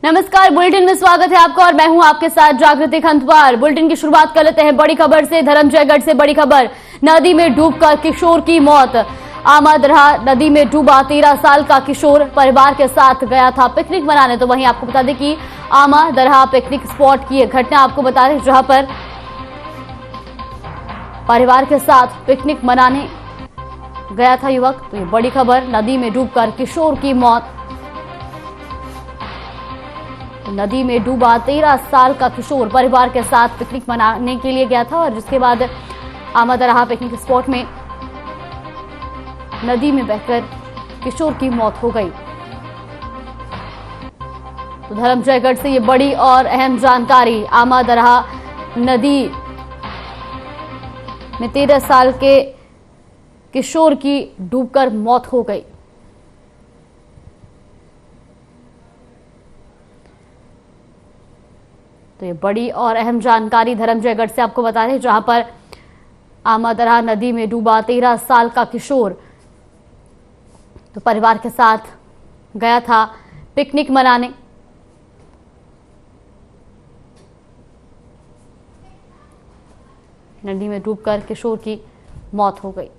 नमस्कार, बुलेटिन में स्वागत है आपका और मैं हूं आपके साथ जागृति खंतवार। बुलेटिन की शुरुआत कर लेते हैं बड़ी खबर से। धर्मजयगढ़ से बड़ी खबर, नदी में डूबकर किशोर की मौत। आमादरहा नदी में डूबा 13 साल का किशोर परिवार के साथ गया था पिकनिक मनाने। तो वहीं आपको बता दें कि आमादरहा पिकनिक स्पॉट की घटना आपको बता दें, जहां पर परिवार के साथ पिकनिक मनाने गया था युवक। तो ये बड़ी खबर, नदी में डूबकर किशोर की मौत। नदी में डूबा 13 साल का किशोर परिवार के साथ पिकनिक मनाने के लिए गया था और जिसके बाद आमादरहा पिकनिक स्पॉट में नदी में बहकर किशोर की मौत हो गई। तो धर्मजयगढ़ से ये बड़ी और अहम जानकारी। आमादरहा नदी में 13 साल के किशोर की डूबकर मौत हो गई। तो ये बड़ी और अहम जानकारी धर्मजयगढ़ से आपको बता दें, जहां पर आमादरहा नदी में डूबा 13 साल का किशोर तो परिवार के साथ गया था पिकनिक मनाने। नदी में डूबकर किशोर की मौत हो गई।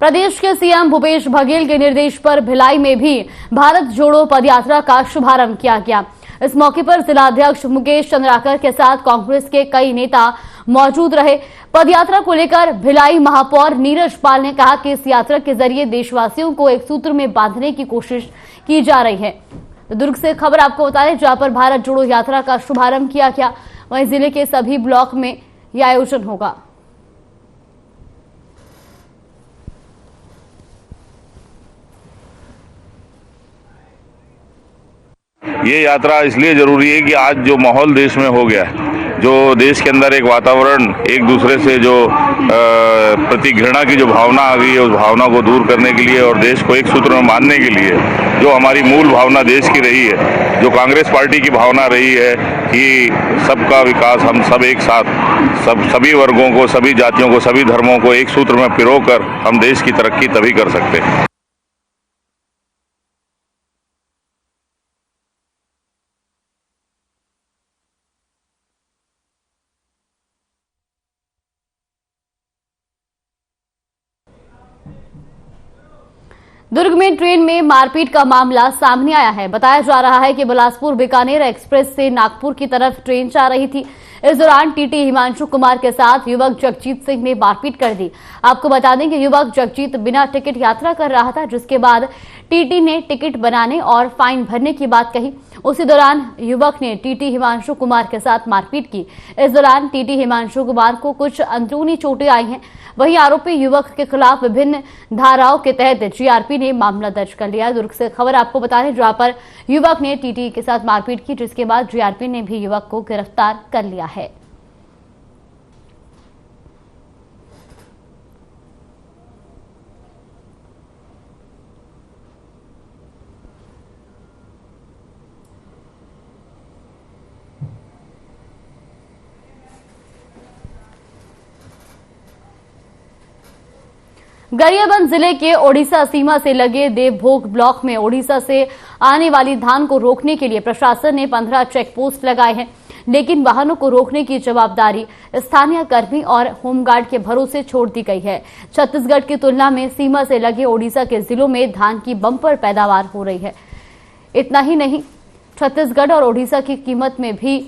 प्रदेश के सीएम भूपेश बघेल के निर्देश पर भिलाई में भी भारत जोड़ो पदयात्रा का शुभारंभ किया गया। इस मौके पर जिलाध्यक्ष मुकेश चंद्राकर के साथ कांग्रेस के कई नेता मौजूद रहे। पदयात्रा को लेकर भिलाई महापौर नीरज पाल ने कहा कि इस यात्रा के जरिए देशवासियों को एक सूत्र में बांधने की कोशिश की जा रही है। तो दुर्ग से खबर आपको बता दें, जहां पर भारत जोड़ो यात्रा का शुभारंभ किया गया, वहीं जिले के सभी ब्लॉक में यह आयोजन होगा। ये यात्रा इसलिए जरूरी है कि आज जो माहौल देश में हो गया है, जो देश के अंदर एक वातावरण, एक दूसरे से जो प्रति घृणा की जो भावना आ गई है, उस भावना को दूर करने के लिए और देश को एक सूत्र में बांधने के लिए जो हमारी मूल भावना देश की रही है, जो कांग्रेस पार्टी की भावना रही है कि सबका विकास, हम सब एक साथ सभी वर्गों को, सभी जातियों को, सभी धर्मों को एक सूत्र में पिरोकर हम देश की तरक्की तभी कर सकते हैं। दुर्ग में ट्रेन में मारपीट का मामला सामने आया है। बताया जा रहा है कि बिलासपुर बीकानेर एक्सप्रेस से नागपुर की तरफ ट्रेन जा रही थी। इस दौरान टीटी हिमांशु कुमार के साथ युवक जगजीत सिंह ने मारपीट कर दी। आपको बता दें कि युवक जगजीत बिना टिकट यात्रा कर रहा था, जिसके बाद टीटी ने टिकट बनाने और फाइन भरने की बात कही। उसी दौरान युवक ने टीटी हिमांशु कुमार के साथ मारपीट की। इस दौरान टीटी हिमांशु कुमार को कुछ अंदरूनी चोटें आई हैं। वहीं आरोपी युवक के खिलाफ विभिन्न धाराओं के तहत जीआरपी ने मामला दर्ज कर लिया। दुर्ग से खबर आपको बता दें, जहां पर युवक ने टीटी के साथ मारपीट की, जिसके बाद जीआरपी ने भी युवक को गिरफ्तार कर लिया है। गरियाबंद जिले के ओडिशा सीमा से लगे देवभोग ब्लॉक में ओडिशा से आने वाली धान को रोकने के लिए प्रशासन ने 15 चेक पोस्ट लगाए हैं, लेकिन वाहनों को रोकने की जवाबदारी स्थानीय कर्मी और होमगार्ड के भरोसे छोड़ दी गई है। छत्तीसगढ़ की तुलना में सीमा से लगे ओडिशा के जिलों में धान की बम्पर पैदावार हो रही है। इतना ही नहीं, छत्तीसगढ़ और ओडिशा की कीमत में भी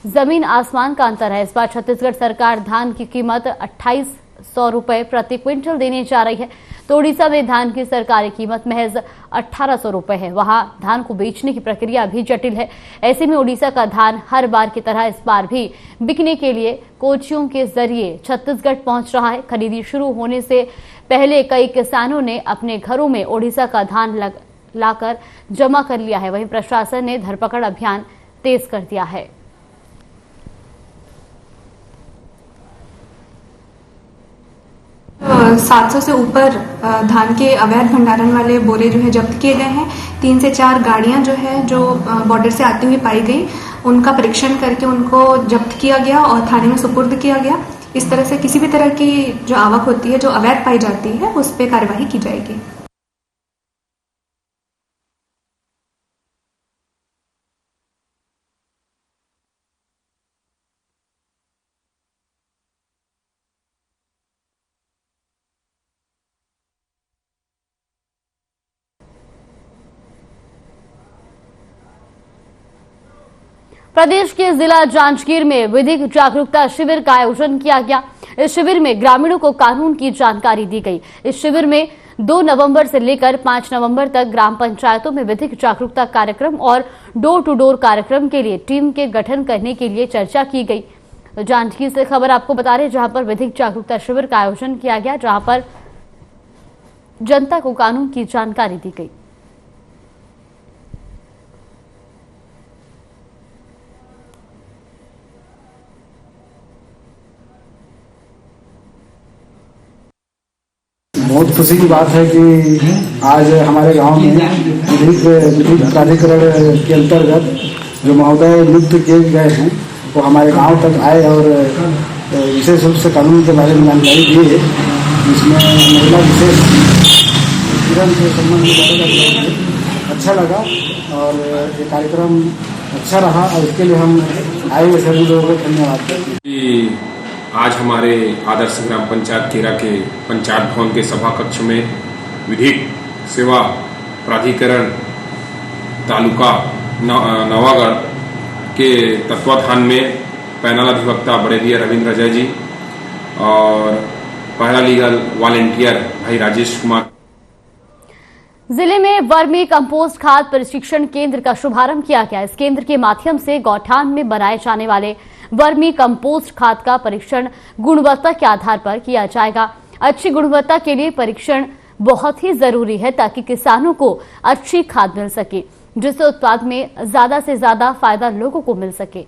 जमीन आसमान का अंतर है। इस बार छत्तीसगढ़ सरकार धान की कीमत 2800 रुपए प्रति क्विंटल देने जा रही है, तो ओडिशा में धान की सरकारी कीमत महज 1800 रुपए है। वहां धान को बेचने की प्रक्रिया भी जटिल है। ऐसे में ओडिशा का धान हर बार की तरह इस बार भी बिकने के लिए कोचियों के जरिए छत्तीसगढ़ पहुंच रहा है। खरीदी शुरू होने से पहले कई किसानों ने अपने घरों में ओडिशा का धान लाकर जमा कर लिया है। वहीं प्रशासन ने धरपकड़ अभियान तेज कर दिया है। 700 से ऊपर धान के अवैध भंडारण वाले बोरे जो है जब्त किए गए हैं। 3 से 4 गाड़ियां जो है जो बॉर्डर से आती हुई पाई गई, उनका परीक्षण करके उनको जब्त किया गया और थाने में सुपुर्द किया गया। इस तरह से किसी भी तरह की जो आवक होती है जो अवैध पाई जाती है उस पर कार्यवाही की जाएगी। प्रदेश के जिला जांजगीर में विधिक जागरूकता शिविर का आयोजन किया गया। इस शिविर में ग्रामीणों को कानून की जानकारी दी गई। इस शिविर में 2 नवंबर से लेकर 5 नवंबर तक ग्राम पंचायतों में विधिक जागरूकता कार्यक्रम और डोर टू डोर कार्यक्रम के लिए टीम के गठन करने के लिए चर्चा की गई। जांजगीर से खबर आपको बता रहे, जहां पर विधिक जागरूकता शिविर का आयोजन किया गया, जहां पर जनता को कानून की जानकारी दी गई। बहुत खुशी की बात है कि आज हमारे गांव में विधिक प्राधिकरण के अंतर्गत जो महोदय नियुक्त किए गए हैं वो हमारे गांव तक आए और विशेष रूप से कानून के बारे में जानकारी दिए, जिसमें महिला विशेष किरण के संबंध में अच्छा लगा और ये कार्यक्रम अच्छा रहा और इसके लिए हम आए हुए सभी लोगों को धन्यवाद करते हैं। आज हमारे आदर्श ग्राम पंचायत केरा के पंचायत भवन के सभा कक्ष में विधिक सेवा प्राधिकरण तालुका नवागढ़ के तत्वाधान में पैनल अधिवक्ता ब्रिगेडियर रविंद्र अजय जी और पहला लीगल वॉलंटियर भाई राजेश कुमार। जिले में वर्मी कंपोस्ट खाद प्रशिक्षण केंद्र का शुभारंभ किया गया। इस केंद्र के माध्यम से गौठान में बनाए जाने वाले वर्मी कंपोस्ट खाद का परीक्षण गुणवत्ता के आधार पर किया जाएगा। अच्छी गुणवत्ता के लिए परीक्षण बहुत ही जरूरी है ताकि किसानों को अच्छी खाद मिल सके, जिससे उत्पाद में ज्यादा से ज्यादा फायदा लोगों को मिल सके।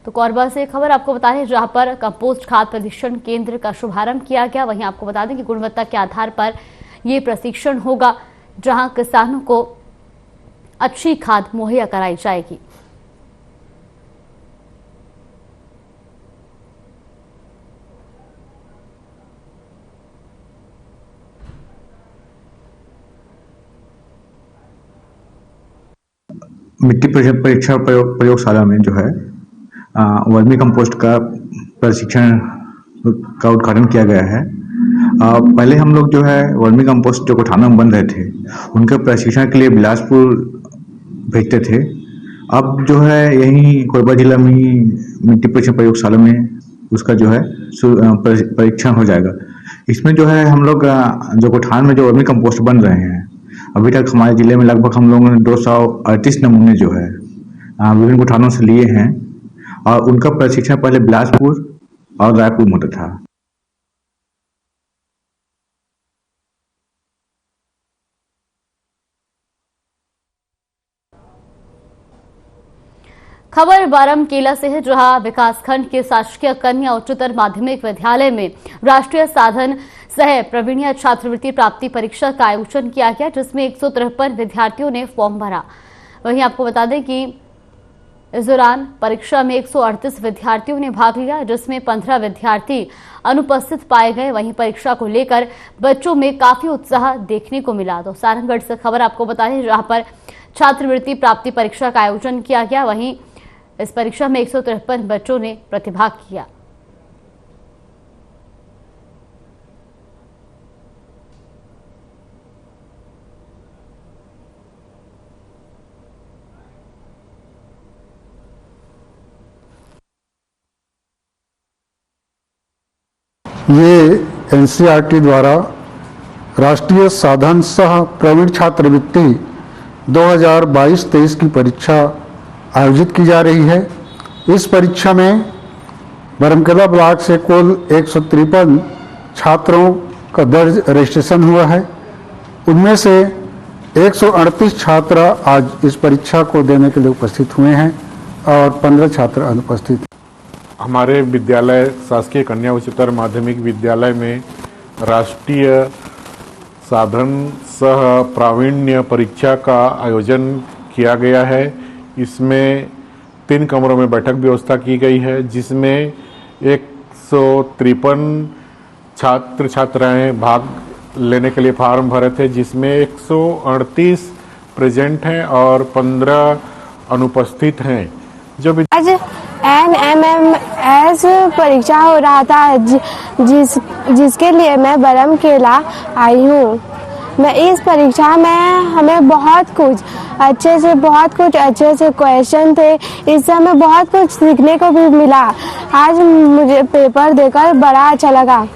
तो कोरबा से खबर आपको बता दें, जहां पर कंपोस्ट खाद प्रशिक्षण केंद्र का शुभारंभ किया गया, वहीं आपको बता दें कि गुणवत्ता के आधार पर ये प्रशिक्षण होगा, जहां किसानों को अच्छी खाद मुहैया कराई जाएगी। मिट्टी परीक्षण प्रयोगशाला में जो है वर्मी कंपोस्ट का प्रशिक्षण का उद्घाटन किया गया है। पहले हम लोग जो है वर्मी कंपोस्ट जो गौठानों में बन रहे थे उनके प्रशिक्षण के लिए बिलासपुर भेजते थे। अब जो है यहीं कोरबा जिला में ही मिट्टी परीक्षण प्रयोगशाला में उसका जो है परीक्षण हो जाएगा। इसमें जो है हम लोग जो गौठान में जो वर्मी कंपोस्ट बन रहे हैं, अभी तक हमारे जिले में लगभग हम लोगों ने 238 नमूने जो है विभिन्न गौठानों से लिए हैं और उनका प्रशिक्षण पहले बिलासपुर और रायपुर में होता था। खबर बारामकेला से है, जहां विकासखंड के शासकीय कन्या उच्चतर माध्यमिक विद्यालय में राष्ट्रीय साधन सह प्रवीणिया छात्रवृत्ति प्राप्ति परीक्षा का आयोजन किया गया, जिसमें 153 विद्यार्थियों ने फॉर्म भरा। वहीं आपको बता दें कि इस दौरान परीक्षा में 138 विद्यार्थियों ने भाग लिया, जिसमें 15 विद्यार्थी अनुपस्थित पाए गए। वहीं परीक्षा को लेकर बच्चों में काफी उत्साह देखने को मिला। तो सारंगगढ़ से खबर आपको बता दें, जहां पर छात्रवृत्ति प्राप्ति परीक्षा का आयोजन किया गया। वहीं इस परीक्षा में 153 बच्चों ने प्रतिभाग किया। ये एनसीईआरटी द्वारा राष्ट्रीय साधन सह प्रवीण छात्रवृत्ति 2022-23 की परीक्षा आयोजित की जा रही है। इस परीक्षा में बारामकेला ब्लॉक से कुल 153 छात्रों का दर्ज रजिस्ट्रेशन हुआ है। उनमें से 138 छात्र आज इस परीक्षा को देने के लिए उपस्थित हुए हैं और 15 छात्र अनुपस्थित। हमारे विद्यालय शासकीय कन्या उच्चतर माध्यमिक विद्यालय में राष्ट्रीय साधन सह प्रावीण्य परीक्षा का आयोजन किया गया है। इसमें 3 कमरों में बैठक व्यवस्था की गई है, जिसमें 153 छात्र छात्राएं भाग लेने के लिए फार्म भरे थे, जिसमें 138 प्रेजेंट हैं और 15 अनुपस्थित हैं। जो आज NMMS परीक्षा हो रहा था, जिसके लिए मैं बरम केला आई हूँ। मैं इस परीक्षा में हमें बहुत कुछ अच्छे से क्वेश्चन थे। इससे हमें बहुत कुछ सीखने को भी मिला। आज मुझे पेपर देकर बड़ा अच्छा लगा।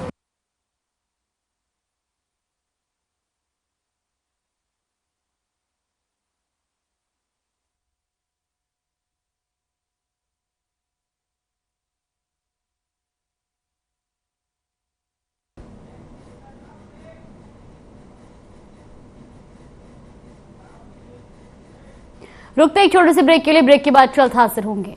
रुकते एक छोटे से ब्रेक के लिए, ब्रेक के बाद जल्द हाजिर होंगे।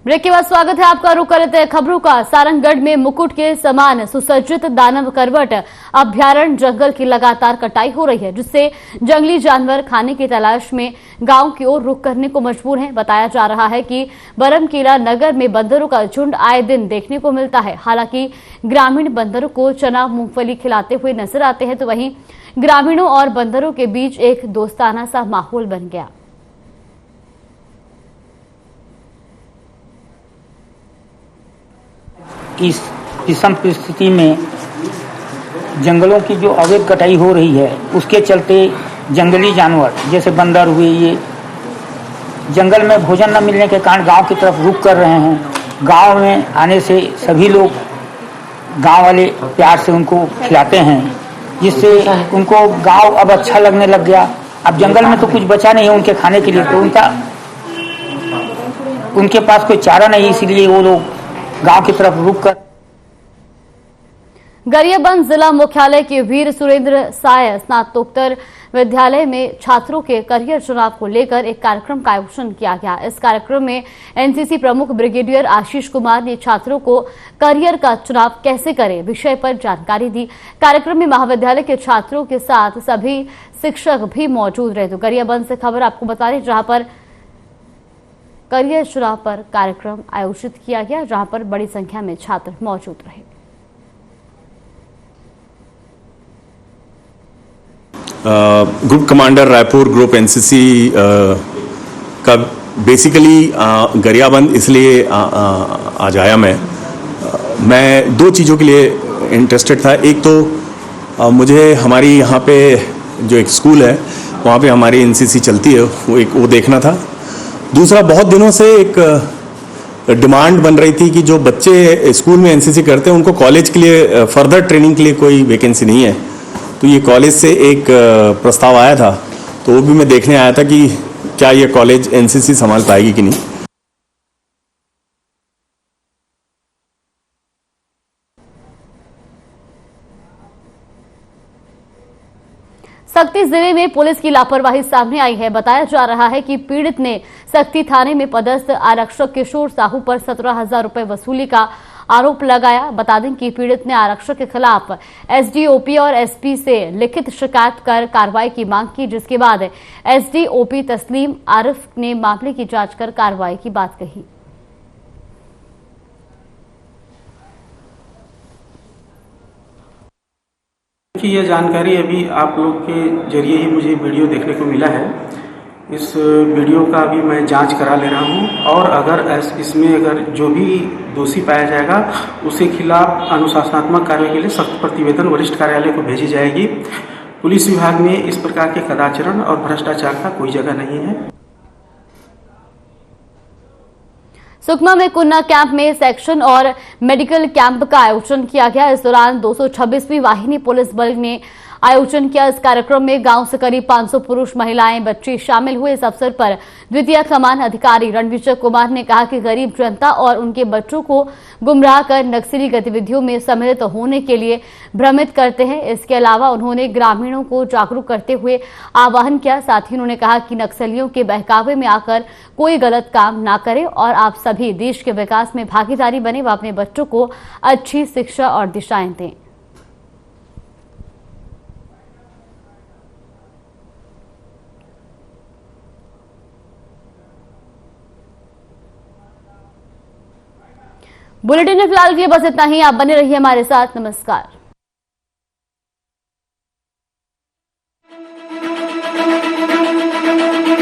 ब्रेक के बाद स्वागत है आपका। रुक करते हैं खबरों का। सारंगगढ़ में मुकुट के समान सुसज्जित दानव करवट अभ्यारण्य जंगल की लगातार कटाई हो रही है, जिससे जंगली जानवर खाने की तलाश में गांव की ओर रुख करने को मजबूर हैं। बताया जा रहा है कि बरमकेला नगर में बंदरों का झुंड आए दिन देखने को मिलता है। हालांकि ग्रामीण बंदरों को चना मूंगफली खिलाते हुए नजर आते हैं, तो वहीं ग्रामीणों और बंदरों के बीच एक दोस्ताना सा माहौल बन गया। इस विषम परिस्थिति में जंगलों की जो अवैध कटाई हो रही है उसके चलते जंगली जानवर जैसे बंदर हुए, ये जंगल में भोजन न मिलने के कारण गांव की तरफ रुख कर रहे हैं। गांव में आने से सभी लोग, गांव वाले प्यार से उनको खिलाते हैं, जिससे उनको गांव अब अच्छा लगने लग गया। अब जंगल में तो कुछ बचा नहीं है उनके खाने के लिए, तो उनके पास कोई चारा नहीं, इसीलिए वो लोग गांव की तरफ रुख कर। गरियाबंद जिला मुख्यालय के वीर सुरेंद्र साय स्नातकोत्तर विद्यालय में छात्रों के करियर चुनाव को लेकर एक कार्यक्रम का आयोजन किया गया। इस कार्यक्रम में एनसीसी प्रमुख ब्रिगेडियर आशीष कुमार ने छात्रों को करियर का चुनाव कैसे करें विषय पर जानकारी दी। कार्यक्रम में महाविद्यालय के छात्रों के साथ सभी शिक्षक भी मौजूद रहे। तो गरियाबंद से खबर आपको बता दें, जहां पर करियर चुनाव पर कार्यक्रम आयोजित किया गया, जहां पर बड़ी संख्या में छात्र मौजूद रहे। Group commander Raipur group NCC का बेसिकली गरियाबंद इसलिए आज आया। मैं दो चीज़ों के लिए इंटरेस्टेड था। एक तो मुझे हमारी यहाँ पे जो एक स्कूल है वहाँ पे हमारी एनसीसी चलती है, वो देखना था। दूसरा, बहुत दिनों से एक डिमांड बन रही थी कि जो बच्चे स्कूल में एनसीसी करते हैं उनको कॉलेज के लिए फर्दर ट्रेनिंग के लिए कोई वैकेंसी नहीं है। तो ये कॉलेज से एक प्रस्ताव आया था, तो वो भी मैं देखने आया था कि क्या ये कॉलेज एनसीसी संभाल पाएगी कि नहीं। सक्ती जिले में पुलिस की लापरवाही सामने आई है। बताया जा रहा है कि पीड़ित ने सक्ती थाने में पदस्थ आरक्षक किशोर साहू पर 17,000 रुपए वसूली का आरोप लगाया। बता दें कि पीड़ित ने आरक्षक के खिलाफ एसडीओपी और एसपी से लिखित शिकायत कर कार्रवाई की मांग की, जिसके बाद एसडीओपी तस्लीम आरिफ ने मामले की जांच कर कार्रवाई की बात कही। यह जानकारी अभी आप लोग के जरिए ही मुझे वीडियो देखने को मिला है। इस वीडियो का भी मैं जांच करा ले रहा हूं और अगर इसमें अगर जो भी दोषी पाया जाएगा उसके खिलाफ अनुशासनात्मक कार्रवाई के लिए सख्त प्रतिवेदन वरिष्ठ कार्यालय को भेजी जाएगी। पुलिस विभाग में इस प्रकार के कदाचरण और भ्रष्टाचार का कोई जगह नहीं है। सुकमा में कुन्ना कैंप में सेक्शन और मेडिकल कैंप का आयोजन किया गया। इस दौरान 226वीं वाहिनी पुलिस बल ने आयोजन किया। इस कार्यक्रम में गांव से करीब 500 पुरुष, महिलाएं, बच्चे शामिल हुए। इस अवसर पर द्वितीय कमान अधिकारी रणविजय कुमार ने कहा कि गरीब जनता और उनके बच्चों को गुमराह कर नक्सली गतिविधियों में सम्मिलित होने के लिए भ्रमित करते हैं। इसके अलावा उन्होंने ग्रामीणों को जागरूक करते हुए आह्वान किया। साथ ही उन्होंने कहा कि नक्सलियों के बहकावे में आकर कोई गलत काम ना करें और आप सभी देश के विकास में भागीदारी बने व अपने बच्चों को अच्छी शिक्षा और दिशाएं दें। बुलेटिन में फिलहाल के लिए बस इतना ही। आप बने रहिए हमारे साथ। नमस्कार।